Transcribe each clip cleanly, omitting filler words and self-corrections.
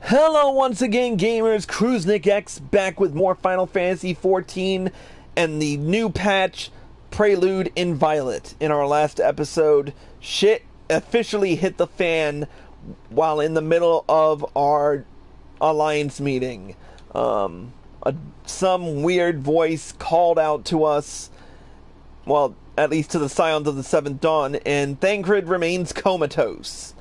Hello once again, gamers. Kruznik X back with more Final Fantasy XIV and the new patch, Prelude in Violet. In our last episode, shit officially hit the fan while in the middle of our alliance meeting. Some weird voice called out to us, well, at least to the Scions of the Seventh Dawn, and Thancred remains comatose.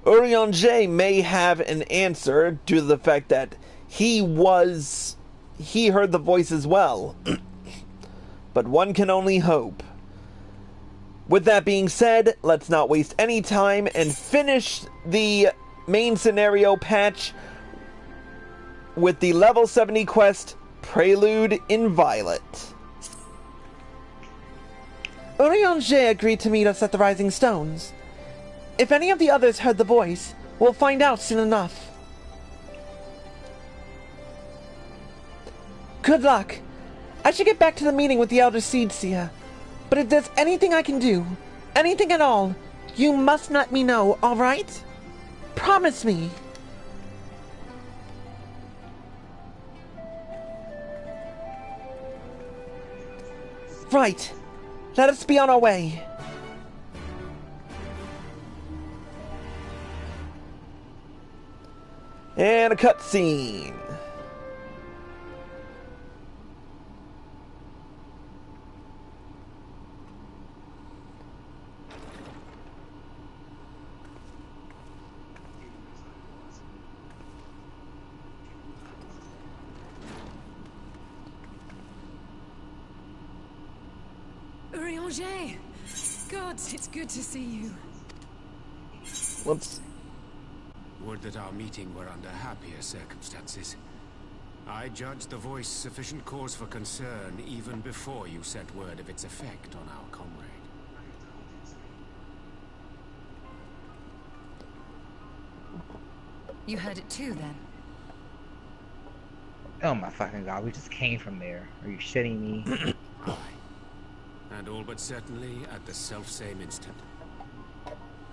Urianger may have an answer due to the fact that he heard the voice as well. But one can only hope. With that being said, let's not waste any time and finish the main scenario patch with the level 70 quest, Prelude in Violet. Urianger agreed to meet us at the Rising Stones. If any of the others heard the voice, we'll find out soon enough. Good luck. I should get back to the meeting with the Elder Seedseer. But if there's anything I can do, anything at all, you must let me know, alright? Promise me. Right. Let us be on our way. And a cutscene. Urianger! God, it's good to see you. Whoops. Would that our meeting were under happier circumstances. I judged the voice sufficient cause for concern even before you sent word of its effect on our comrade. You heard it too, then? Oh my fucking god, we just came from there. Are you shitting me? Aye. And all but certainly at the selfsame instant.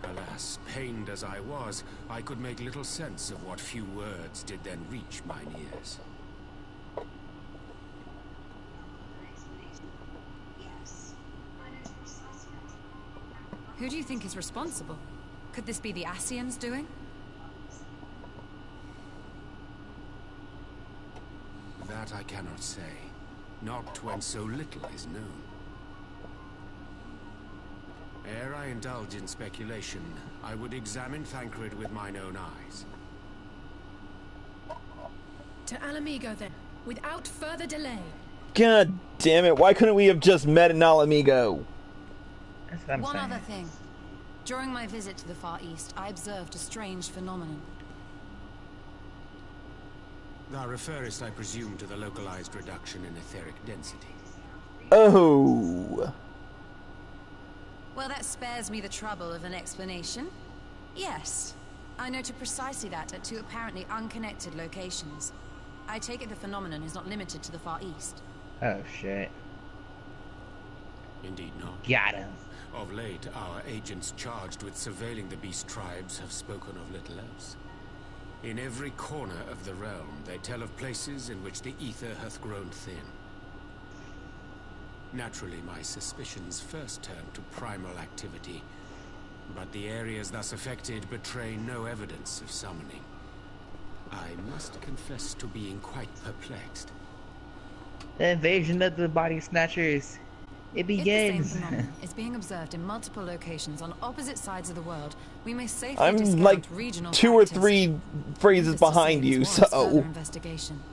Alas, pained as I was, I could make little sense of what few words did then reach mine ears. Who do you think is responsible? Could this be the Ascians doing? That I cannot say. Not when so little is known. Ere I indulge in speculation, I would examine Thancred with mine own eyes. To Alamigo, then, without further delay. God damn it, why couldn't we have just met in Alamigo? That's what I'm One saying. other thing. During my visit to the Far East, I observed a strange phenomenon. Thou referrest, I presume, to the localized reduction in etheric density. Oh. Well, that spares me the trouble of an explanation. Yes, I noted precisely that at two apparently unconnected locations. I take it the phenomenon is not limited to the Far East. Oh shit. Indeed not. Got him. Of late, our agents charged with surveilling the beast tribes have spoken of little else. In every corner of the realm, they tell of places in which the ether hath grown thin. Naturally, my suspicions first turned to primal activity, but the areas thus affected betray no evidence of summoning. I must confess to being quite perplexed. The invasion of the body snatchers. It begins. If the same phenomenon is being observed in multiple locations on opposite sides of the world, we may safely I'm discount like regional 2 or factors. 3 phrases Needless to behind say, you, this warrants further so... investigation.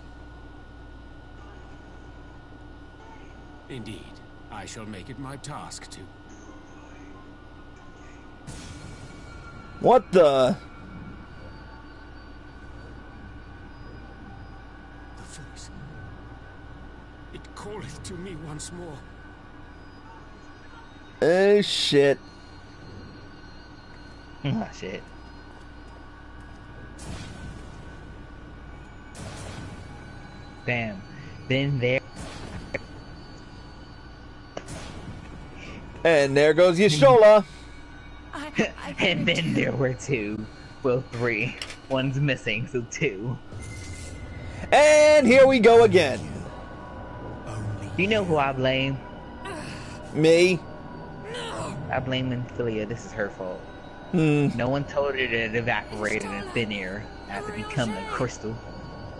Indeed, I shall make it my task to. What the... The voice. It calleth to me once more. Oh shit. Oh shit. Damn. Been there. And there goes Yashola. And then there were two. Well, three. One's missing, so 2. And here we go again. Do you know who I blame? Me? I blame Ophelia. This is her fault. No one told her that it evaporated in thin air after becoming a crystal.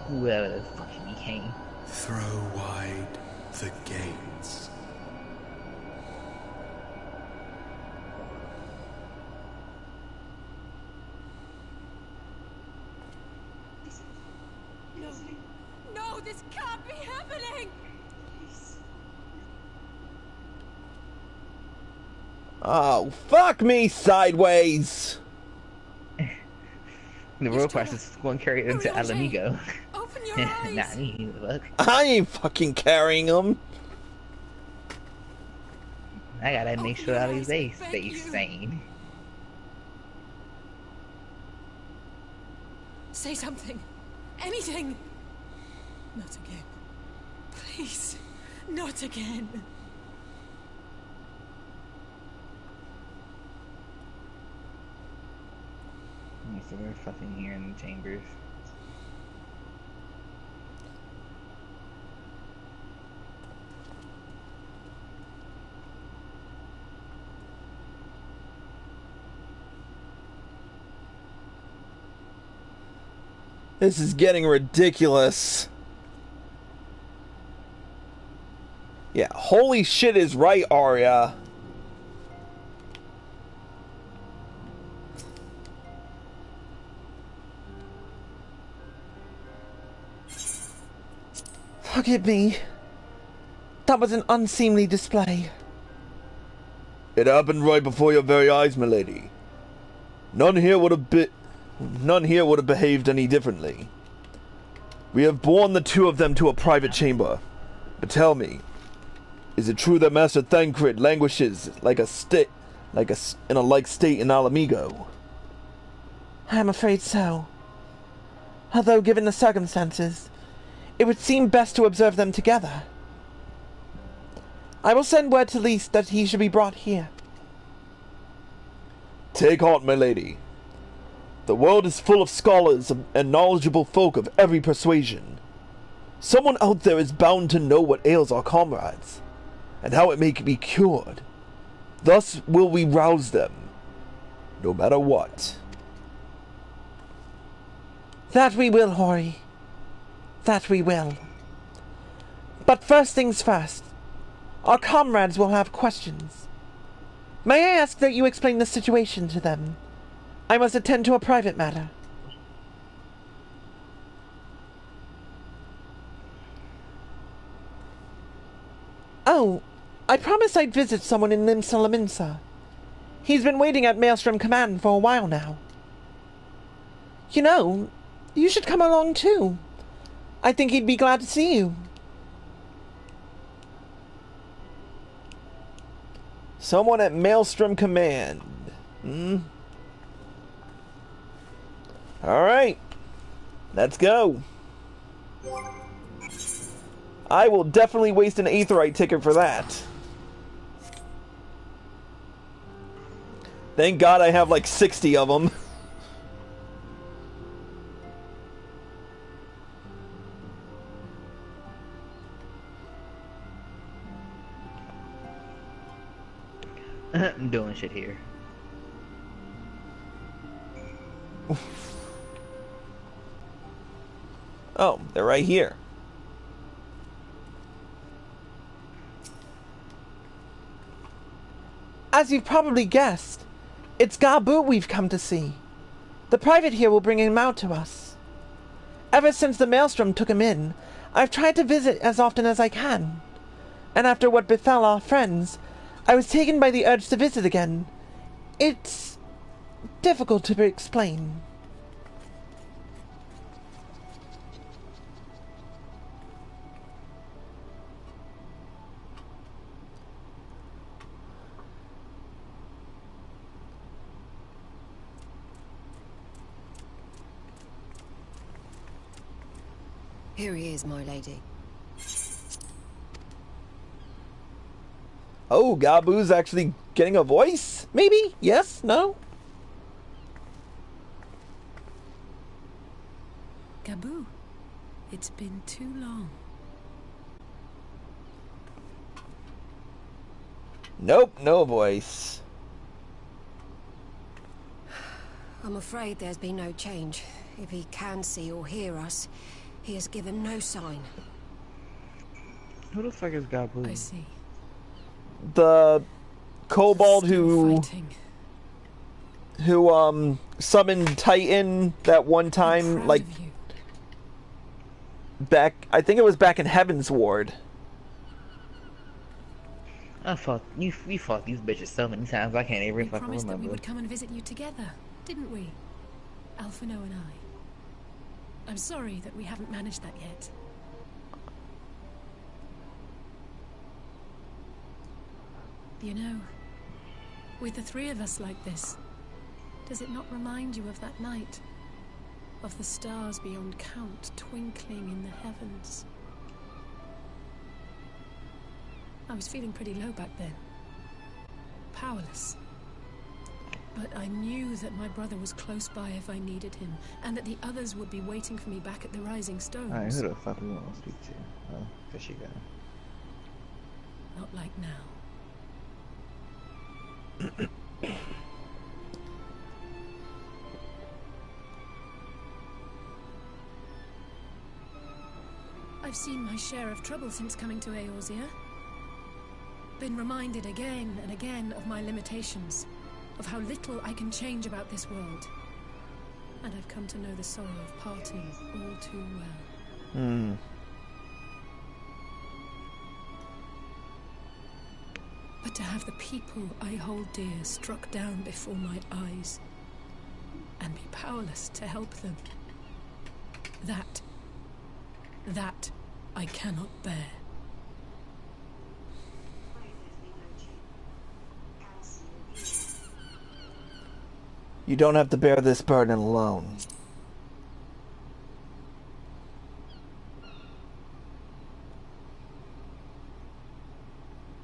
Whoever the fuck she became. Throw wide the gates. No, this can't be happening! Oh, fuck me sideways! The real question is going to carry it into Oriente, Alamigo. Open your eyes! Not me, look. I ain't fucking carrying them. I gotta make Open sure your all eyes, these I stay beg you. sane. Say something. Anything. Not again. Please. Not again. So we're fucking here in the chambers. This is getting ridiculous. Yeah, holy shit is right, Arya. Forgive me. That was an unseemly display. It happened right before your very eyes, milady. None here would have behaved any differently. We have borne the 2 of them to a private chamber. But tell me, is it true that Master Thancred languishes in a like state in Alamigo? I am afraid so. Although, given the circumstances, it would seem best to observe them together. I will send word to Lys that he should be brought here. Take heart, my lady. The world is full of scholars and knowledgeable folk of every persuasion. Someone out there is bound to know what ails our comrades, and how it may be cured. Thus will we rouse them, no matter what. That we will, Hori. That we will. But first things first. Our comrades will have questions. May I ask that you explain the situation to them? I must attend to a private matter. Oh, I promised I'd visit someone in Limsa. He's been waiting at Maelstrom Command for a while now. You know, you should come along too. I think he'd be glad to see you. Someone at Maelstrom Command. Alright. Let's go. I will definitely waste an Aetheryte ticket for that. Thank God I have like 60 of them. I'm doing shit here. Oh, they're right here. As you've probably guessed, it's Garbu we've come to see. The private here will bring him out to us. Ever since the Maelstrom took him in, I've tried to visit as often as I can. And after what befell our friends, I was taken by the urge to visit again. It's difficult to explain. Here he is, my lady. Oh, Gabu's actually getting a voice? Maybe? Yes? No? Gabu, it's been too long. Nope, no voice. I'm afraid there's been no change. If he can see or hear us, he has given no sign. Who the fuck is Gabu? I see. The kobold Still who summoned Titan that one time, like back, I think it was back in Heaven's Ward. We fought these bitches so many times I can't even fucking remember. We promised that we would come and visit you together, didn't we? Alphino and I. I'm sorry that we haven't managed that yet. You know, with the three of us like this, does it not remind you of that night? Of the stars beyond count twinkling in the heavens? I was feeling pretty low back then. Powerless. But I knew that my brother was close by if I needed him, and that the others would be waiting for me back at the Rising Stones. Alright, who the fuck we want to speak to? Oh, there she go. Not like now. I've seen my share of trouble since coming to Eorzea. Been reminded again and again of my limitations, of how little I can change about this world. And I've come to know the sorrow of parting all too well. But to have the people I hold dear struck down before my eyes, and be powerless to help them, that I cannot bear. You don't have to bear this burden alone.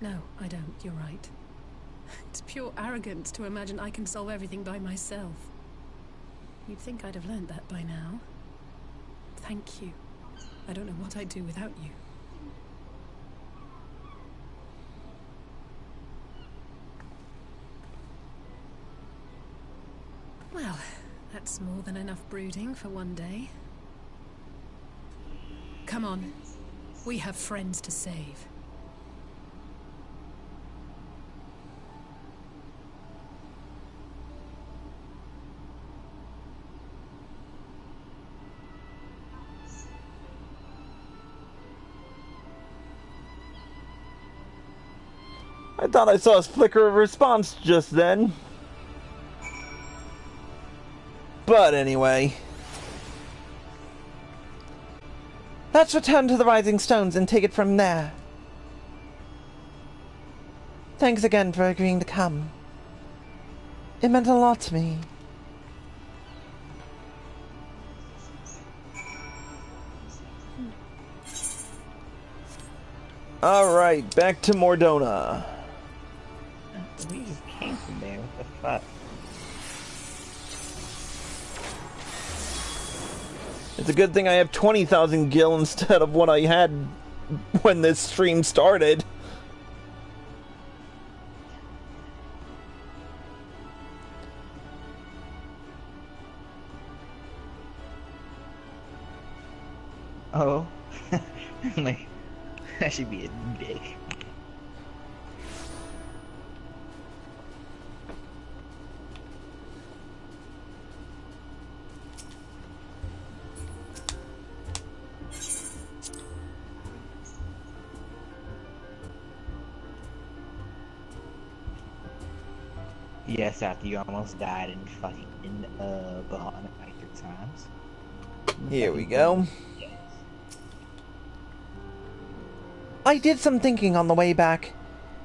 No, I don't. You're right. It's pure arrogance to imagine I can solve everything by myself. You'd think I'd have learned that by now. Thank you. I don't know what I'd do without you. Well, that's more than enough brooding for one day. Come on. We have friends to save. I thought I saw a flicker of response just then. But anyway. Let's return to the Rising Stones and take it from there. Thanks again for agreeing to come. It meant a lot to me. Alright, back to Mordona. We just came from there, what the fuck? It's a good thing I have 20,000 gil instead of what I had when this stream started. Oh. Like, that should be a dick. Yes, after you almost died in fucking Bahamut like 3 times. Here we go. Yes. I did some thinking on the way back,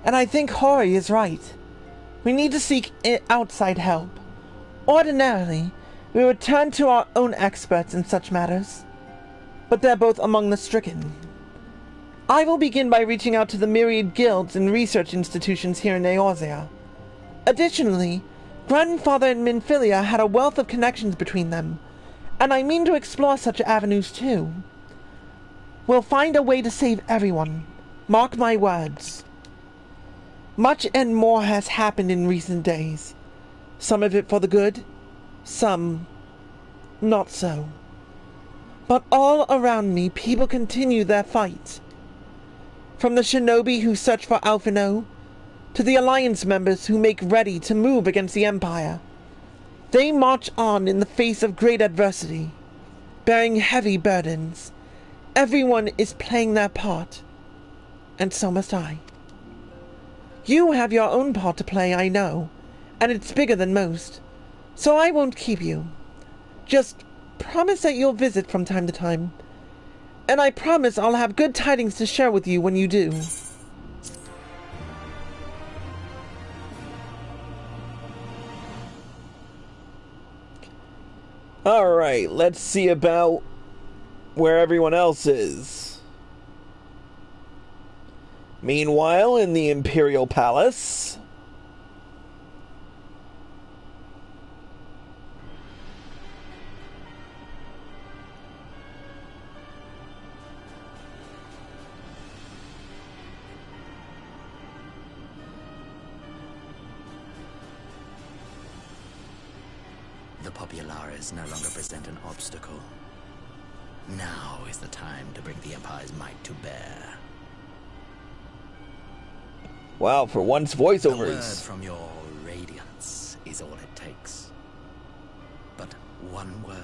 and I think Hori is right. We need to seek outside help. Ordinarily, we would turn to our own experts in such matters, but they're both among the stricken. I will begin by reaching out to the myriad guilds and research institutions here in Eorzea. Additionally, Grandfather and Minfilia had a wealth of connections between them, And I mean to explore such avenues too. We'll find a way to save everyone. Mark my words. Much and more has happened in recent days. Some of it for the good, some not so. But all around me, people continue their fight. From the shinobi who search for Alphino, to the Alliance members who make ready to move against the Empire. They march on in the face of great adversity, bearing heavy burdens. Everyone is playing their part, and so must I. You have your own part to play, I know, and it's bigger than most, so I won't keep you. Just promise that you'll visit from time to time, and I promise I'll have good tidings to share with you when you do. Alright, let's see about where everyone else is. Meanwhile, in the Imperial Palace... The Populares no longer present an obstacle. Now is the time to bring the Empire's might to bear. Wow, for once voiceovers. A word from your radiance is all it takes. But one word,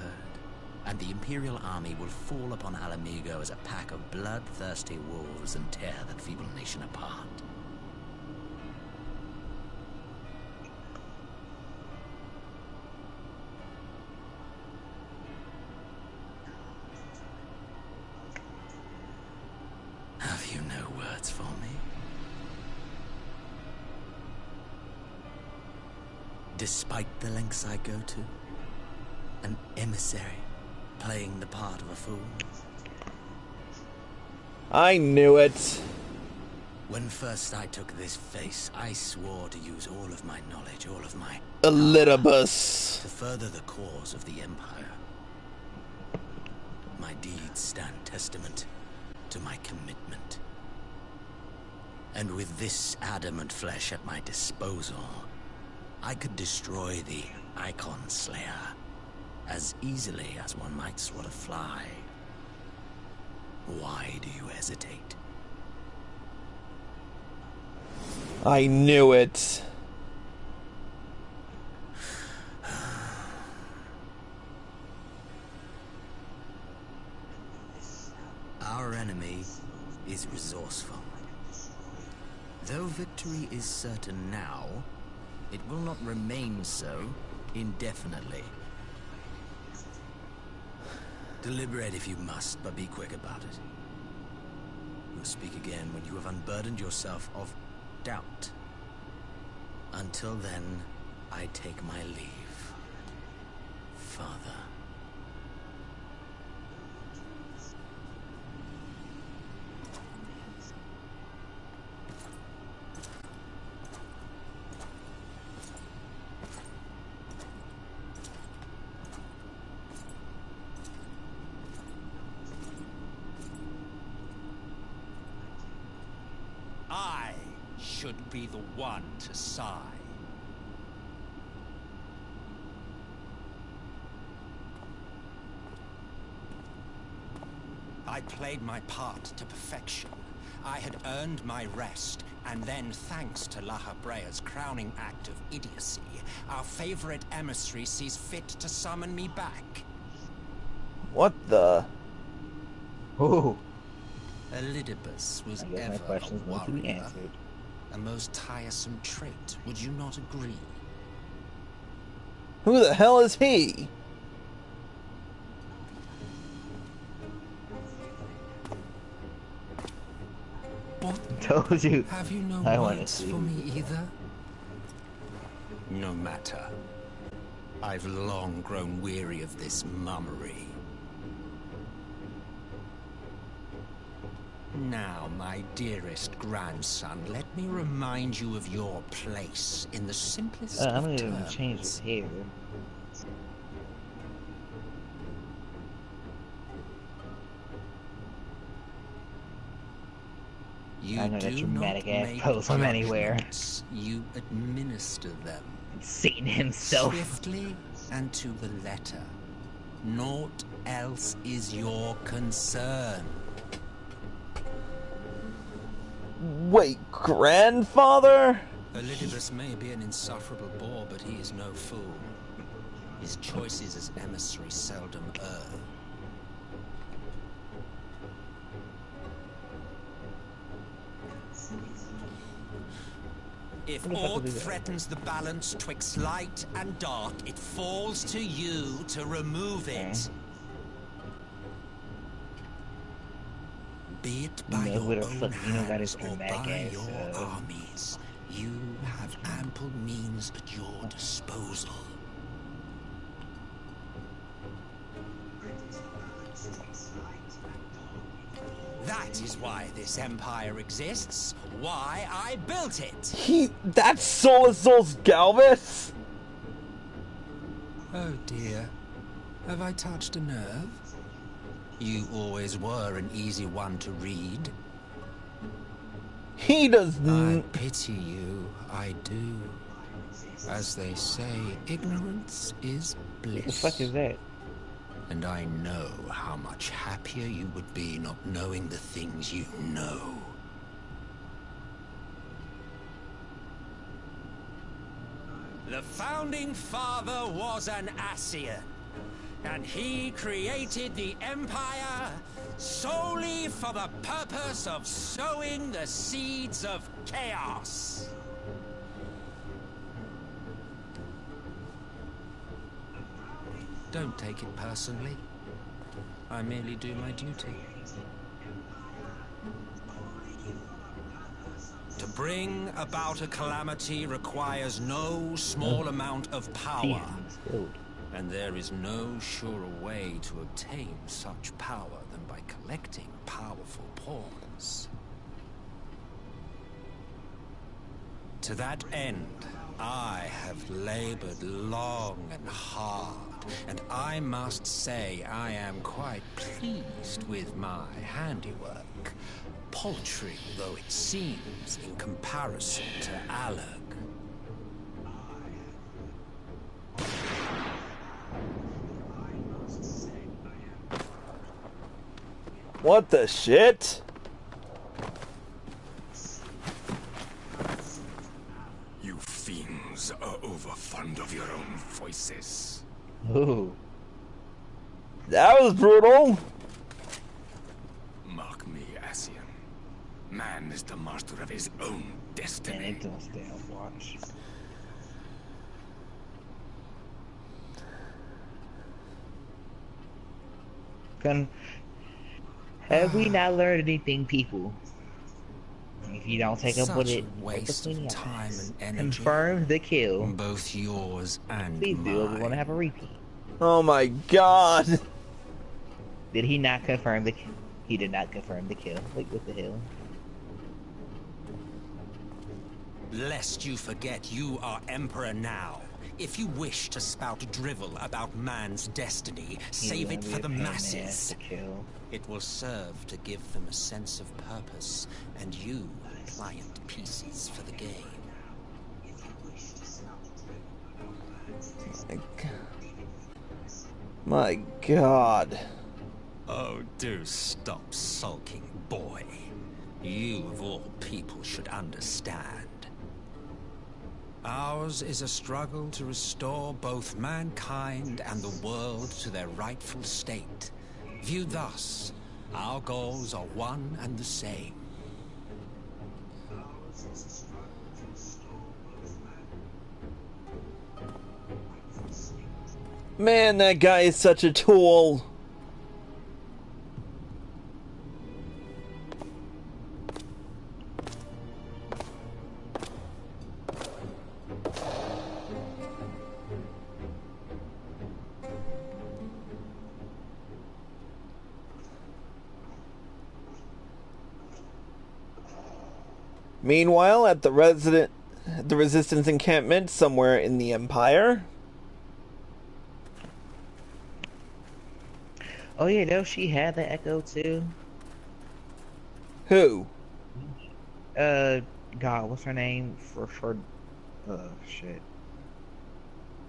and the Imperial army will fall upon Alamigo as a pack of bloodthirsty wolves and tear that feeble nation apart. Have you no words for me? Despite the lengths I go to, an emissary playing the part of a fool. I knew it. When first I took this face, I swore to use all of my knowledge, all of my Elidibus. to further the cause of the Empire. My deeds stand testament to my commitment. And with this adamant flesh at my disposal, I could destroy the Icon Slayer as easily as one might swat a fly. Why do you hesitate? I knew it. Our enemy is resourceful. Though victory is certain now, it will not remain so indefinitely. Deliberate if you must, but be quick about it. We'll speak again when you have unburdened yourself of doubt. Until then, I take my leave. Father. I should be the one to sigh. I played my part to perfection. I had earned my rest, and then thanks to La Habrea's crowning act of idiocy, our favorite emissary sees fit to summon me back. What the? Ooh. Elidibus was I guess my ever question's a going to be warrior. answered. A most tiresome trait, would you not agree? Who the hell is he? Told you. Have you no I want to words see. for me either? No matter. I've long grown weary of this mummery. Now, my dearest grandson, let me remind you of your place in the simplest I'm of gonna even terms. change his hair. I know that do dramatic not ass make pose from anywhere. judgments, you administer them. Satan himself. Swiftly and to the letter. Naught else is your concern. Wait, grandfather? Elidibus may be an insufferable bore, but he is no fool. His choices as emissary seldom err. If aught threatens the balance twixt light and dark, it falls to you to remove it. Be it by your own hands or by your armies, you have ample means at your disposal. That is why this empire exists. Why I built it. That's Soul's Galvus? Oh dear. Have I touched a nerve? You always were an easy one to read. He does I pity you, I do. As they say, ignorance is bliss. What the fuck is that? And I know how much happier you would be not knowing the things you know. The founding father was an Ascian, and he created the Empire solely for the purpose of sowing the seeds of chaos. Don't take it personally. I merely do my duty. To bring about a calamity requires no small amount of power. And there is no surer way to obtain such power than by collecting powerful pawns. To that end, I have labored long and hard, and I must say I am quite pleased with my handiwork, paltry though it seems in comparison to Alec. What the shit? You fiends are overfond of your own voices. Ooh. That was brutal. Mark me, Ascian. Man is the master of his own destiny. And it don't stay on watch. Have we not learned anything, people? If you don't take a bullet, waste of time and energy. Confirm the kill. Both yours and Please mine. do. We want to have a repeat. Oh my god. Did he not confirm the kill? He did not confirm the kill. Like, what the hell? Lest you forget, you are Emperor now. If you wish to spout drivel about man's destiny, save it for the masses. It will serve to give them a sense of purpose, and you pliant pieces for the game. My god. Oh, do stop sulking, boy. You, of all people, should understand. Ours is a struggle to restore both mankind and the world to their rightful state. Viewed thus, our goals are one and the same. Man, that guy is such a tool. Meanwhile, at the Resistance encampment somewhere in the Empire. Oh yeah, no, she had the echo too. Who? God, what's her name? Shit.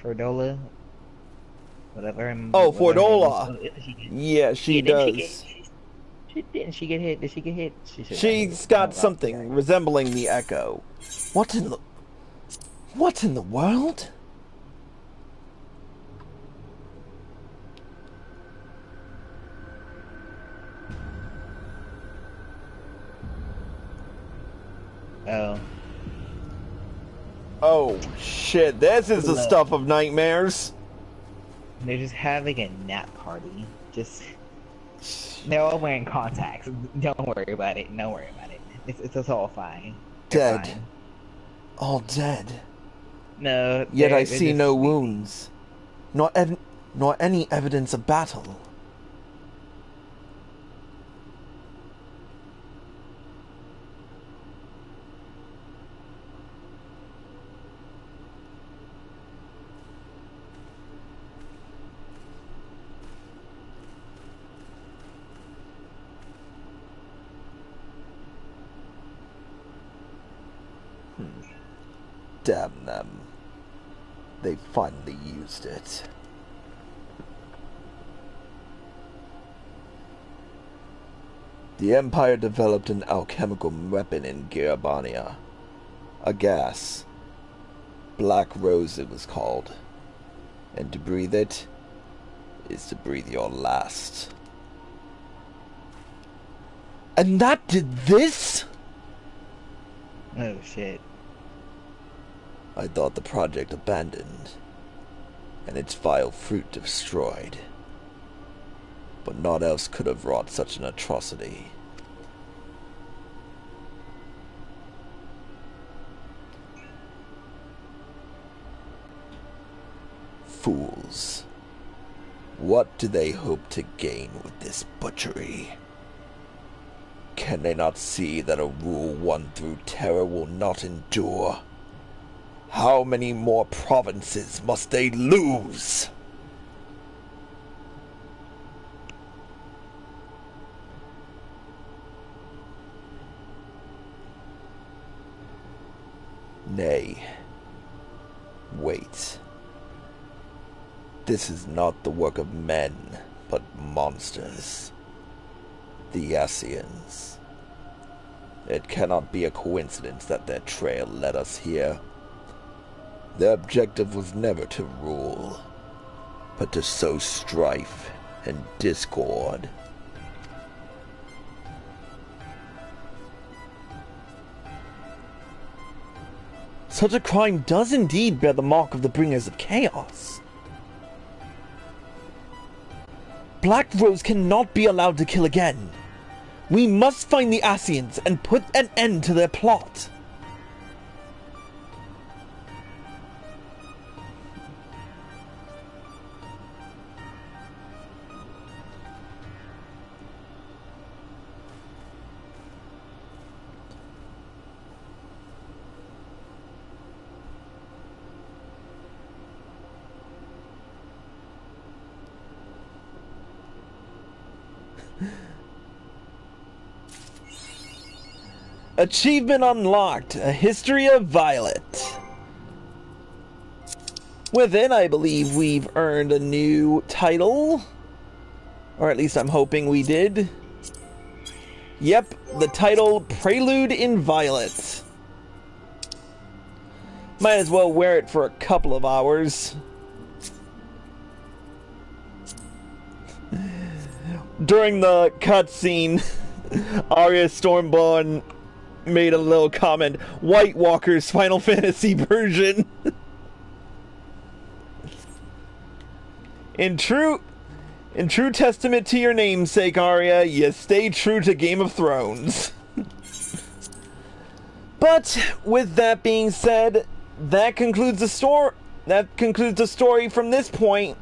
Fordola? Whatever. Oh, Whatever her name is. Fordola. Yeah, she does. Didn't she get hit? Did she get hit? She's got something resembling the Echo. What in the world? Oh shit, this is the stuff of nightmares. They're just having a nap party. They're all wearing contacts. Don't worry about it. Don't worry about it. It's all fine. Dead. Fine. All dead. No. Yet I see no wounds. Nor any evidence of battle. Damn them. They finally used it. The Empire developed an alchemical weapon in Girabania. A gas. Black Rose it was called. And to breathe it is to breathe your last. And that did this? Oh shit. I thought the project abandoned, and its vile fruit destroyed. But naught else could have wrought such an atrocity. Fools. What do they hope to gain with this butchery? Can they not see that a rule won through terror will not endure? How many more provinces must they lose? Nay. Wait. This is not the work of men, but monsters. The Ascians. It cannot be a coincidence that their trail led us here. Their objective was never to rule, but to sow strife and discord. Such a crime does indeed bear the mark of the bringers of chaos. Black Rose cannot be allowed to kill again. We must find the Ascians and put an end to their plot. Achievement unlocked, A History of Violet. Within, I believe we've earned a new title. Or at least I'm hoping we did. Yep, the title Prelude in Violet. Might as well wear it for a couple of hours. During the cutscene, Arya Stormborn made a little comment, White Walker's Final Fantasy version. In true testament to your namesake, Arya, you stay true to Game of Thrones. But with that being said, that concludes the story from this point.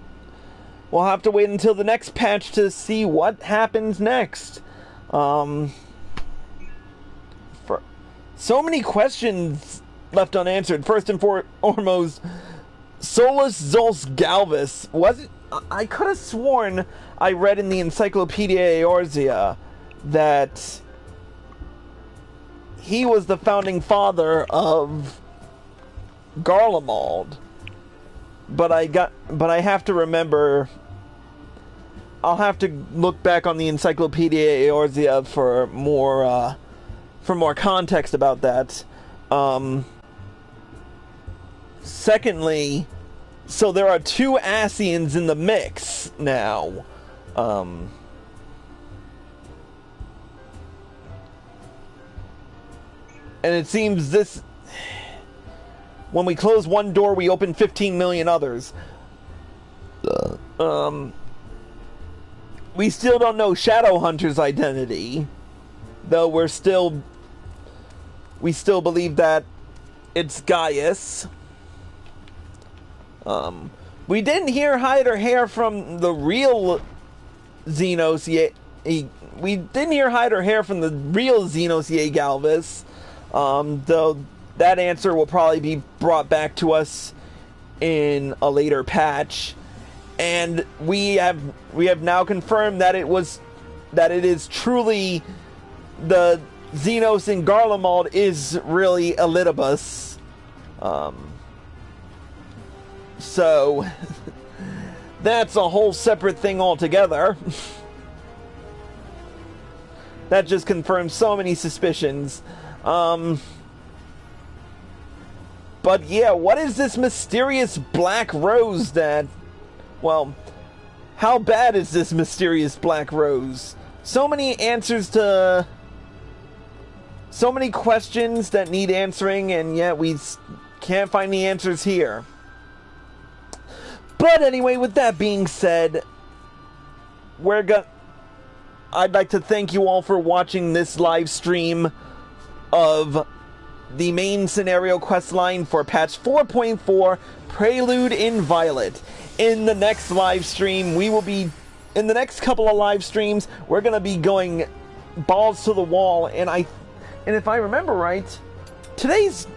We'll have to wait until the next patch to see what happens next. So many questions left unanswered. First and foremost, Solus Zol's Galvus. I could have sworn I read in the Encyclopedia Eorzea that he was the founding father of Garlemald. But I have to remember. I'll have to look back on the Encyclopedia Eorzea for more context about that. Secondly, so there are 2 Ascians in the mix now. And it seems this... When we close one door, we open 15 million others. We still don't know Shadowhunter's identity, though we still believe that it's Gaius. We didn't hear hide or hair from the real Xenos yet. We didn't hear hide or hair from the real Xenos Galvis, though that answer will probably be brought back to us in a later patch. And we have now confirmed that it is truly the Xenos in Garlemald is really Elidibus. So that's a whole separate thing altogether. That just confirms so many suspicions. But yeah, what is this mysterious black rose that... Well, how bad is this mysterious black rose? So many answers to... So many questions that need answering, and yet we can't find the answers here. But anyway, with that being said, I'd like to thank you all for watching this live stream of the main scenario quest line for patch 4.4, Prelude in Violet. In the next live stream, in the next couple of live streams, we're going to be going balls to the wall, and if I remember right, today's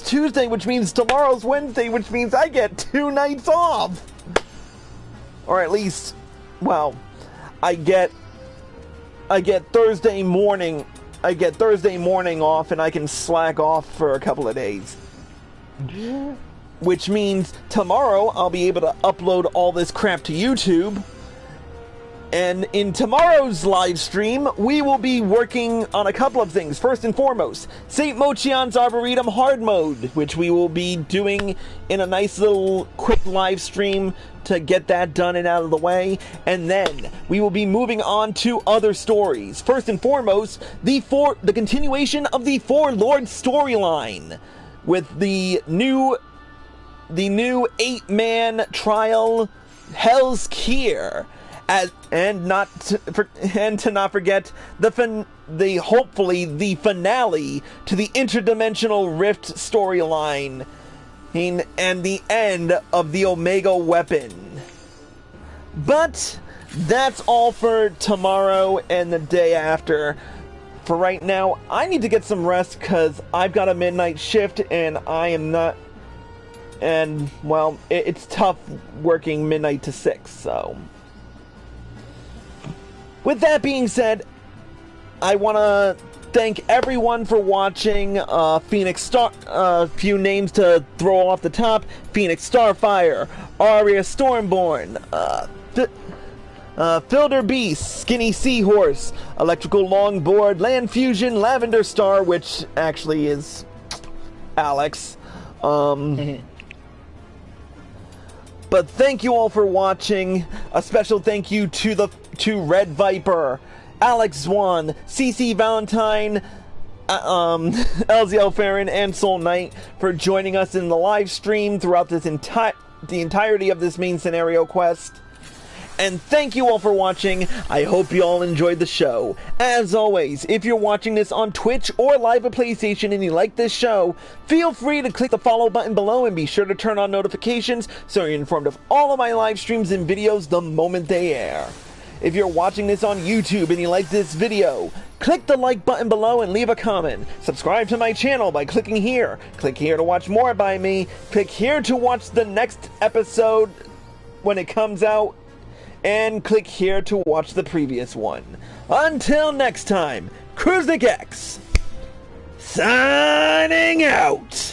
Tuesday, which means tomorrow's Wednesday, which means I get 2 nights off. Or at least, well, I get Thursday morning off, and I can slack off for a couple of days. Which means tomorrow I'll be able to upload all this crap to YouTube. And in tomorrow's live stream, we will be working on a couple of things. First and foremost, St. Mochion's Arboretum Hard Mode, which we will be doing in a nice little quick live stream to get that done and out of the way. And then we will be moving on to other stories. First and foremost, the continuation of the Four Lords storyline with the new 8-man trial, Hell's Keer. And to not forget hopefully the finale to the interdimensional rift storyline, and the end of the Omega weapon. But that's all for tomorrow and the day after. For right now, I need to get some rest because I've got a midnight shift and I am not. And well, it's tough working midnight to 6, so. With that being said, I want to thank everyone for watching. Phoenix Star, a few names to throw off the top: Phoenix Starfire, Aria Stormborn, Filder Beast, Skinny Seahorse, Electrical Longboard, Land Fusion, Lavender Star, which actually is Alex. But thank you all for watching. A special thank you to Red Viper, Alex Zwan, CC Valentine, LZL Farron, and Soul Knight for joining us in the live stream throughout this the entirety of this main scenario quest. And thank you all for watching. I hope you all enjoyed the show. As always, if you're watching this on Twitch or live at PlayStation and you like this show, feel free to click the follow button below and be sure to turn on notifications so you're informed of all of my live streams and videos the moment they air. If you're watching this on YouTube and you like this video, click the like button below and leave a comment. Subscribe to my channel by clicking here. Click here to watch more by me. Click here to watch the next episode when it comes out. And click here to watch the previous one. Until next time, Cruisnick X! Signing out!